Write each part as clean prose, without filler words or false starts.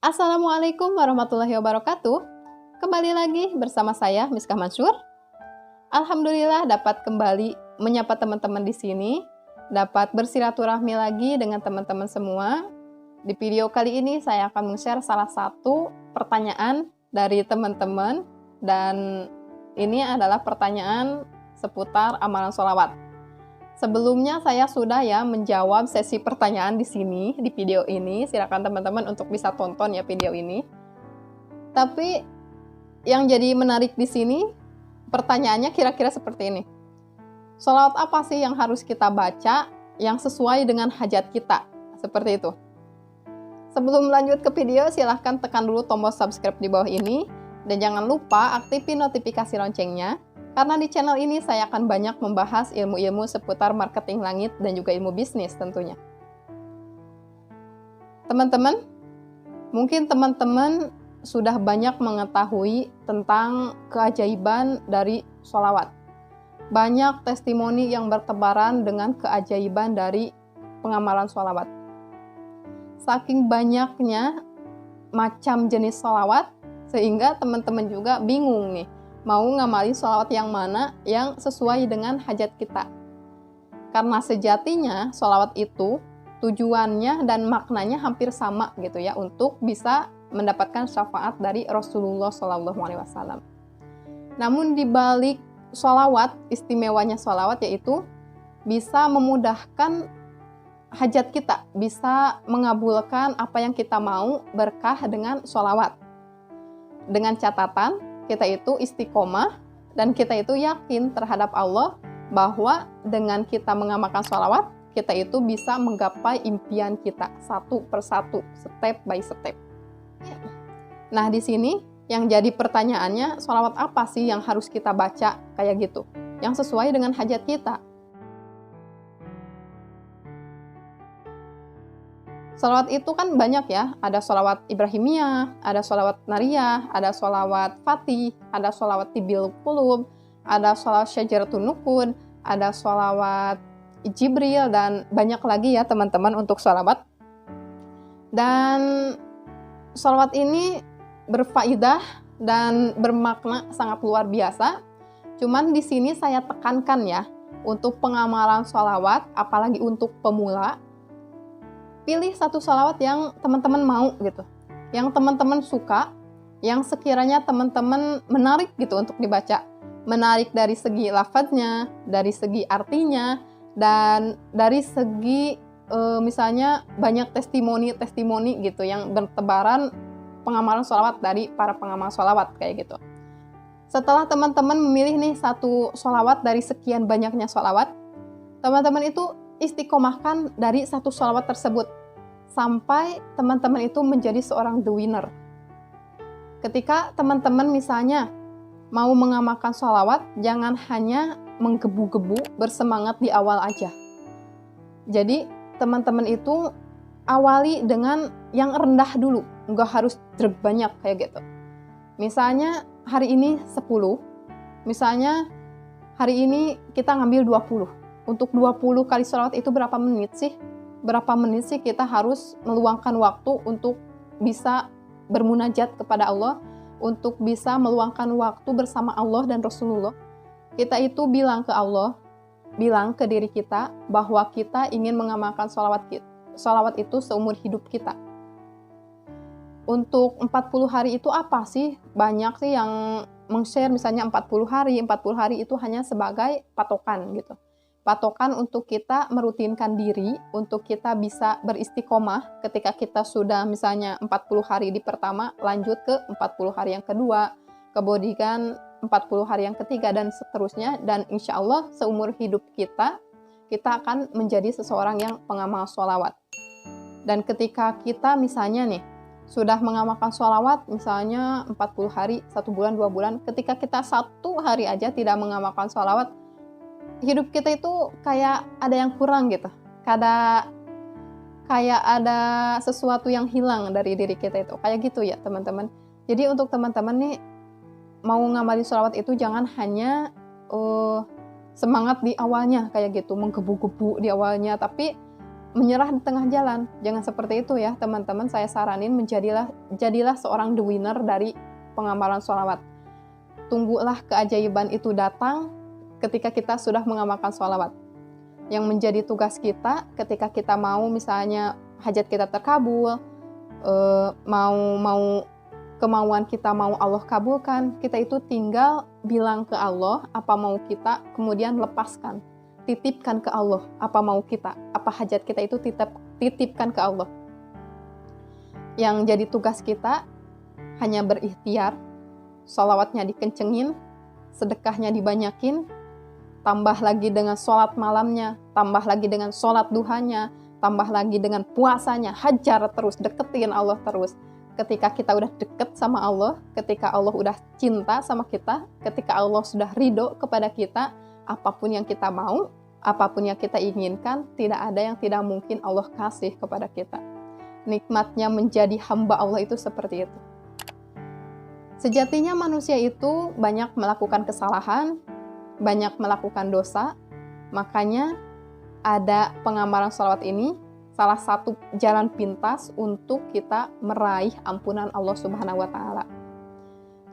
Assalamualaikum warahmatullahi wabarakatuh. Kembali lagi bersama saya, Miskah Mansur. Alhamdulillah dapat kembali menyapa teman-teman di sini, dapat bersilaturahmi lagi dengan teman-teman semua. Di video kali ini saya akan men-share salah satu pertanyaan dari teman-teman, dan ini adalah pertanyaan seputar amalan sholawat. Sebelumnya saya sudah menjawab sesi pertanyaan di sini, di video ini. Silakan teman-teman untuk bisa tonton video ini. Tapi yang jadi menarik di sini, pertanyaannya kira-kira seperti ini. Sholawat apa sih yang harus kita baca yang sesuai dengan hajat kita? Seperti itu. Sebelum lanjut ke video, silahkan tekan dulu tombol subscribe di bawah ini. Dan jangan lupa aktifin notifikasi loncengnya. Karena di channel ini saya akan banyak membahas ilmu-ilmu seputar marketing langit dan juga ilmu bisnis tentunya. Teman-teman, mungkin teman-teman sudah banyak mengetahui tentang keajaiban dari sholawat. Banyak testimoni yang bertebaran dengan keajaiban dari pengamalan sholawat. Saking banyaknya macam jenis sholawat, sehingga teman-teman juga bingung nih, mau ngamalin sholawat yang mana yang sesuai dengan hajat kita. Karena sejatinya sholawat itu tujuannya dan maknanya hampir sama gitu ya, untuk bisa mendapatkan syafaat dari Rasulullah SAW. Namun di balik sholawat, istimewanya sholawat yaitu bisa memudahkan hajat kita, bisa mengabulkan apa yang kita mau berkah dengan sholawat. Dengan catatan kita itu istiqomah dan kita itu yakin terhadap Allah bahwa dengan kita mengamalkan sholawat, kita itu bisa menggapai impian kita satu persatu, step by step. Nah, di sini yang jadi pertanyaannya, sholawat apa sih yang harus kita baca kayak gitu, yang sesuai dengan hajat kita? Sholawat itu kan banyak ya, ada sholawat Ibrahimiyah, ada sholawat Nariyah, ada sholawat Fatih, ada sholawat Tibil Qulub, ada sholawat Syajaratun Nukun, ada sholawat Jibril, dan banyak lagi ya teman-teman untuk sholawat. Dan sholawat ini berfaedah dan bermakna sangat luar biasa. Cuman di sini saya tekankan ya, untuk pengamalan sholawat, apalagi untuk pemula, pilih satu sholawat yang teman-teman mau gitu, yang teman-teman suka, yang sekiranya teman-teman menarik gitu untuk dibaca. Menarik dari segi lafadznya, dari segi artinya, dan dari segi misalnya banyak testimoni gitu yang bertebaran pengamalan sholawat dari para pengamal sholawat kayak gitu. Setelah teman-teman memilih nih satu sholawat dari sekian banyaknya sholawat, teman-teman itu istiqomahkan dari satu sholawat tersebut sampai teman-teman itu menjadi seorang the winner. Ketika teman-teman misalnya mau mengamalkan sholawat, jangan hanya menggebu-gebu bersemangat di awal aja. Jadi teman-teman itu awali dengan yang rendah dulu, nggak harus banyak kayak gitu. Misalnya hari ini 10, misalnya hari ini kita ngambil 20. Untuk 20 kali sholawat itu berapa menit sih? Berapa menit sih kita harus meluangkan waktu untuk bisa bermunajat kepada Allah, untuk bisa meluangkan waktu bersama Allah dan Rasulullah. Kita itu bilang ke Allah, bilang ke diri kita bahwa kita ingin mengamalkan sholawat itu seumur hidup kita. Untuk 40 hari itu apa sih? Banyak sih yang meng-share misalnya 40 hari itu hanya sebagai patokan gitu. Patokan untuk kita merutinkan diri, untuk kita bisa beristiqomah ketika kita sudah misalnya 40 hari di pertama, lanjut ke 40 hari yang kedua, kemudian 40 hari yang ketiga, dan seterusnya. Dan insya Allah seumur hidup kita akan menjadi seseorang yang pengamal sholawat. Dan ketika kita misalnya nih, sudah mengamalkan sholawat misalnya 40 hari, 1 bulan, 2 bulan, ketika kita 1 hari aja tidak mengamalkan sholawat, hidup kita itu kayak ada yang kurang gitu. Kayak ada sesuatu yang hilang dari diri kita itu. Kayak gitu ya teman-teman. Jadi untuk teman-teman nih, mau ngamalin sholawat itu jangan hanya semangat di awalnya kayak gitu, menggebu-gebu di awalnya. Tapi menyerah di tengah jalan. Jangan seperti itu ya teman-teman. Saya saranin jadilah seorang the winner dari pengamalan sholawat. Tunggulah keajaiban itu datang ketika kita sudah mengamalkan sholawat. Yang menjadi tugas kita ketika kita mau misalnya hajat kita terkabul, mau kemauan kita mau Allah kabulkan, kita itu tinggal bilang ke Allah apa mau kita, kemudian lepaskan, titipkan ke Allah apa mau kita, apa hajat kita itu titipkan ke Allah. Yang jadi tugas kita hanya berikhtiar, sholawatnya dikencengin, sedekahnya dibanyakin, tambah lagi dengan sholat malamnya, tambah lagi dengan sholat duhanya, tambah lagi dengan puasanya, hajar terus, deketin Allah terus. Ketika kita udah deket sama Allah, ketika Allah udah cinta sama kita, ketika Allah sudah ridho kepada kita, apapun yang kita mau, apapun yang kita inginkan, tidak ada yang tidak mungkin Allah kasih kepada kita. Nikmatnya menjadi hamba Allah itu seperti itu. Sejatinya manusia itu banyak melakukan kesalahan, banyak melakukan dosa, makanya ada pengamalan sholawat ini salah satu jalan pintas untuk kita meraih ampunan Allah Subhanahu wa Ta'ala.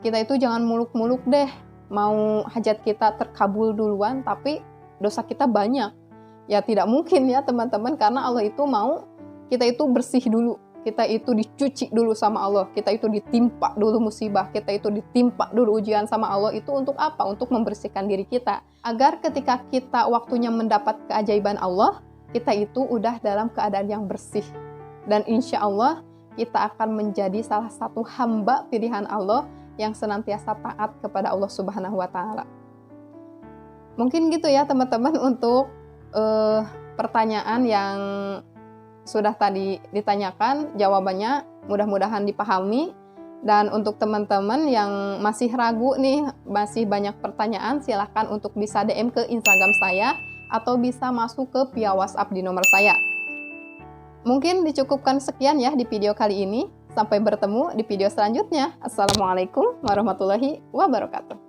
Kita itu jangan muluk-muluk deh, mau hajat kita terkabul duluan, tapi dosa kita banyak. Ya tidak mungkin ya teman-teman, karena Allah itu mau kita itu bersih dulu, kita itu dicuci dulu sama Allah, kita itu ditimpa dulu musibah, kita itu ditimpa dulu ujian sama Allah. Itu untuk apa? Untuk membersihkan diri kita, agar ketika kita waktunya mendapat keajaiban Allah, kita itu udah dalam keadaan yang bersih. Dan insya Allah kita akan menjadi salah satu hamba pilihan Allah yang senantiasa taat kepada Allah Subhanahu wa Ta'ala. Mungkin gitu ya teman-teman untuk pertanyaan yang sudah tadi ditanyakan, jawabannya mudah-mudahan dipahami. Dan untuk teman-teman yang masih ragu nih, masih banyak pertanyaan, silahkan untuk bisa DM ke Instagram saya atau bisa masuk ke via WhatsApp di nomor saya. Mungkin dicukupkan sekian ya di video kali ini. Sampai bertemu di video selanjutnya. Assalamualaikum warahmatullahi wabarakatuh.